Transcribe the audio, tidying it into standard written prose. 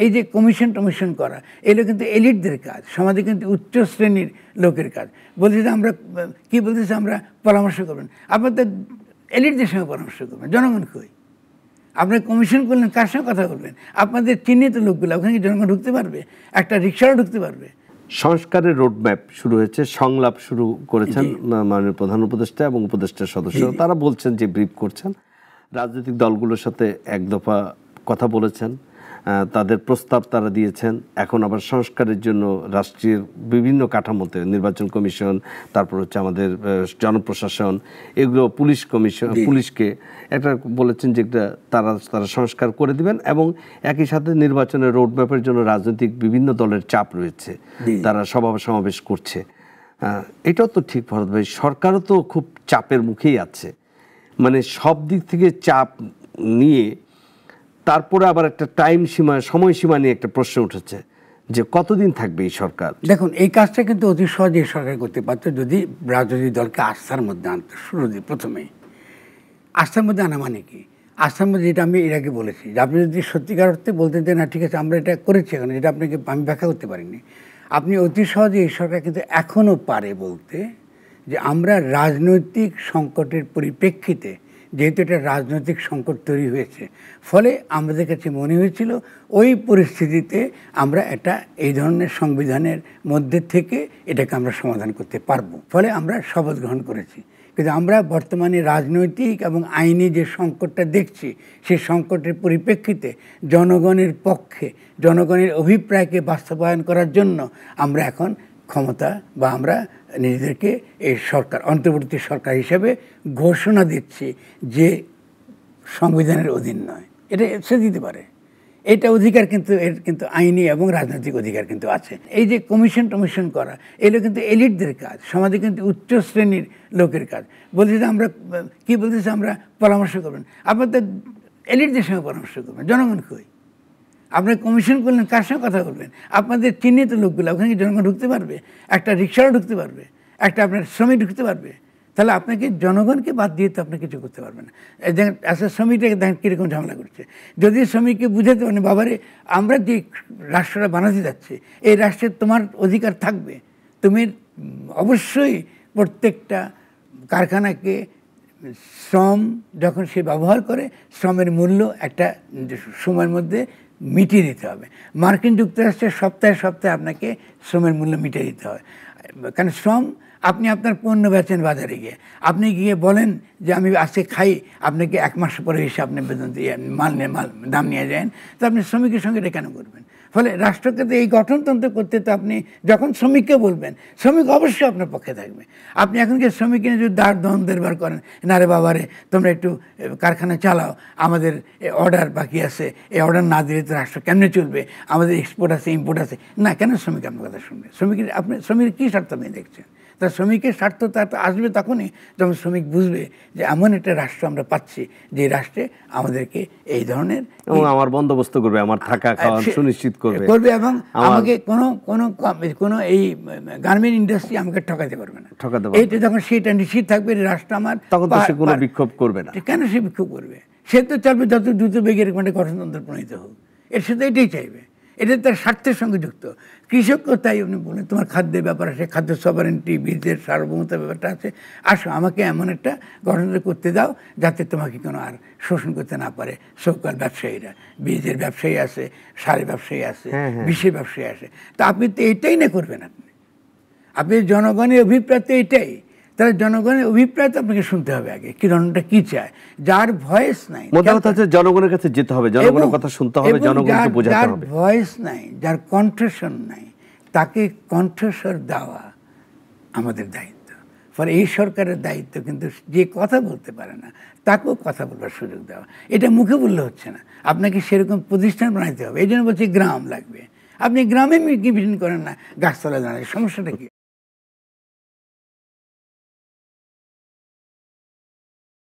এই যে কমিশন টমিশন করা, এগুলো কিন্তু এলিটদের কাজ, সমাজে কিন্তু উচ্চ শ্রেণীর লোকের কাজ। বলতেছে আমরা কি বলতেছে, আমরা পরামর্শ করবেন। আপনাদের এলিটদের সঙ্গে পরামর্শ করবেন, জনগণ কই? আপনার কমিশন করলেন, কার সঙ্গে কথা বলবেন? আপনাদের চিহ্নিত লোকগুলো, ওখানে কি জনগণ ঢুকতে পারবে? একটা রিক্সাও ঢুকতে পারবে? সংস্কারের রোডম্যাপ শুরু হয়েছে, সংলাপ শুরু করেছেন মাননীয় প্রধান উপদেষ্টা এবং উপদেষ্টা সদস্য। তারা বলছেন যে ব্রিফ করছেন, রাজনৈতিক দলগুলোর সাথে এক দফা কথা বলেছেন, তাদের প্রস্তাব তারা দিয়েছেন। এখন আবার সংস্কারের জন্য রাষ্ট্রীয় বিভিন্ন কাঠামোতে নির্বাচন কমিশন, তারপর হচ্ছে আমাদের জনপ্রশাসন, এগুলো পুলিশ কমিশন, পুলিশকে একটা বলেছেন যে তারা সংস্কার করে দিবেন এবং একই সাথে নির্বাচনের রোডম্যাপের জন্য রাজনৈতিক বিভিন্ন দলের চাপ রয়েছে, তারা সভা সমাবেশ করছে। এটাও তো ঠিক ভরত ভাই, সরকারও তো খুব চাপের মুখেই আছে, মানে সব দিক থেকে চাপ নিয়ে তারপরে আবার একটা সময়সীমা নিয়ে একটা প্রশ্ন উঠেছে যে কতদিন থাকবে এই সরকার। দেখুন, এই কাজটা কিন্তু অতি সহজে সরকার করতে পারত যদি রাজনৈতিক দলকে আস্থার মধ্যে আনতো। প্রথমেই আস্থার মধ্যে আনা মানে কি? আস্থার মধ্যে, যেটা আমি এর আগে বলেছি, যে আপনি যদি সত্যিকার অর্থে বলতেন যে না ঠিক আছে আমরা এটা করেছি, এখন যেটা আপনাকে আমি ব্যাখ্যা করতে পারিনি, আপনি অতি সহজে এই সরকার কিন্তু এখনও পারে বলতে যে আমরা রাজনৈতিক সংকটের পরিপ্রেক্ষিতে, যেহেতু এটা রাজনৈতিক সংকট তৈরি হয়েছে, ফলে আমাদের কাছে মনে হয়েছিল ওই পরিস্থিতিতে আমরা একটা এই ধরনের সংবিধানের মধ্যে থেকে এটাকে আমরা সমাধান করতে পারবো, ফলে আমরা শপথ গ্রহণ করেছি। কিন্তু আমরা বর্তমানে রাজনৈতিক এবং আইনি যে সংকটটা দেখছি, সেই সংকটের পরিপ্রেক্ষিতে জনগণের পক্ষে, জনগণের অভিপ্রায়কে বাস্তবায়ন করার জন্য আমরা এখন ক্ষমতা বা আমরা নিজেদেরকে এই সরকার, অন্তর্বর্তী সরকার হিসেবে ঘোষণা দিচ্ছি যে সংবিধানের অধীন নয়। এটা সে দিতে পারে, এটা অধিকার কিন্তু এর কিন্তু আইনি এবং রাজনৈতিক অধিকার কিন্তু আছে। এই যে কমিশন টমিশন করা, এগুলো কিন্তু এলিটদের কাজ, সমাজে কিন্তু উচ্চ শ্রেণীর লোকের কাজ। বলতেছে আমরা কি বলতেছে, আমরা পরামর্শ করবেন। আপনাদের এলিটদের সঙ্গে পরামর্শ করবেন, জনগণ কই? আপনার কমিশন করলেন, কার সঙ্গে কথা বলবেন? আপনাদের চিহ্নিত লোকগুলো, ওখানে কি জনগণ ঢুকতে পারবে? একটা রিক্সাও ঢুকতে পারবে, একটা আপনার শ্রমিক ঢুকতে পারবে? তাহলে আপনাকে জনগণকে বাদ দিয়ে তো আপনি কিছু করতে পারবেন না। দেখেন আচ্ছা, শ্রমিকটাকে দেখেন কীরকম ঝামেলা করছে। যদি শ্রমিককে বুঝাতে পারেন, বাবারে আমরা যে রাষ্ট্রটা বানাতে যাচ্ছি, এই রাষ্ট্রে তোমার অধিকার থাকবে, তুমি অবশ্যই প্রত্যেকটা কারখানাকে শ্রম যখন সে ব্যবহার করে, শ্রমের মূল্য একটা সময়ের মধ্যে মিটিয়ে দিতে হবে। মার্কিন যুক্তরাষ্ট্রের সপ্তাহে সপ্তাহে আপনাকে শ্রমের মূল্য মিটিয়ে দিতে হয়, কারণ শ্রম, আপনি আপনার পণ্য বেচেন বাজারে গিয়ে, আপনি গিয়ে বলেন যে আমি আজকে খাই, আপনাকে এক মাস পরে এসে আপনি বেতন দিয়ে মাল দাম নিয়ে যান, তো আপনি শ্রমিকের সঙ্গে এটা কেন করবেন? ফলে রাষ্ট্রকে তো এই গঠনতন্ত্র করতে তো আপনি যখন শ্রমিককে বলবেন, শ্রমিক অবশ্যই আপনার পক্ষে থাকবে। আপনি এখন কি শ্রমিক যদি দ্বন্দ্বের বার করেন, না রে বাবারে তোমরা একটু কারখানা চালাও, আমাদের অর্ডার বাকি আছে, এই অর্ডার না দিলে তো রাষ্ট্র কেমনে চলবে, আমাদের এক্সপোর্ট আছে ইম্পোর্ট আছে, না কেন শ্রমিক আপনার কথা শুনবে? শ্রমিকের কী স্বার্থ আপনি দেখছেন? তার শ্রমিকের স্বার্থ তার আসবে তখনই যখন শ্রমিক বুঝবে যে এমন একটা রাষ্ট্র আমরা পাচ্ছি, যে রাষ্ট্রে আমাদেরকে এই ধরনের এবং আমার বন্দোবস্ত করবে, আমার থাকা খাওয়া সুনিশ্চিত করবে এবং আমাকে কোনো এই গার্মেন্ট ইন্ডাস্ট্রি আমাকে ঠকাতে পারবে না। এইটা যখন সেটা নিশ্চিত থাকবে রাষ্ট্র আমার, তখন তো সে কোনো বিক্ষোভ করবে না। কেন সে বিক্ষোভ করবে? সে তো চাইবে যত দ্রুত বেগের একটা গঠনতন্ত্র প্রণীত হোক, এর সাথে এটাই চাইবে, এটা তার স্বার্থের সঙ্গে যুক্ত। কৃষকও তাই, আপনি বলেন তোমার খাদ্যের ব্যাপার আছে, খাদ্য সভারেন্টি, বীজের সার্বভৌমতার ব্যাপারটা আছে, আসো আমাকে এমন একটা গঠনতন্ত্র করতে দাও যাতে তোমাকে কোনো আর শোষণ করতে না পারে সবকাল ব্যবসায়ীরা। বীজের ব্যবসায়ী আছে, সারের ব্যবসায়ী আছে, বিষের ব্যবসায়ী আছে। তা আপনি তো এইটাই না করবেন, আপনি জনগণের অভিপ্রায় তো এইটাই, তাহলে জনগণের অভিপ্রায় তো আপনাকে শুনতে হবে আগে, কি ধরনটা কি চায়। যার ভয়েস নাই, মোদ্দা কথা হচ্ছে জনগণের কাছে যেতে হবে, জনগণের কথা শুনতে হবে, জনগণকে বোঝাতে হবে। যার ভয়েস নাই, যার কণ্ঠস্বর নাই, তাকে কণ্ঠস্বর দেওয়া আমাদের দায়িত্ব। ফলে এই সরকারের দায়িত্ব কিন্তু যে কথা বলতে পারে না তাকেও কথা বলবার সুযোগ দেওয়া। এটা মুখে বললে হচ্ছে না, আপনাকে সেরকম প্রতিষ্ঠান বানাইতে হবে। এই জন্য বলছি গ্রাম লাগবে। আপনি গ্রামে কি মিশন করেন না, গাছতলা দাঁড়ায়, সমস্যাটা কি?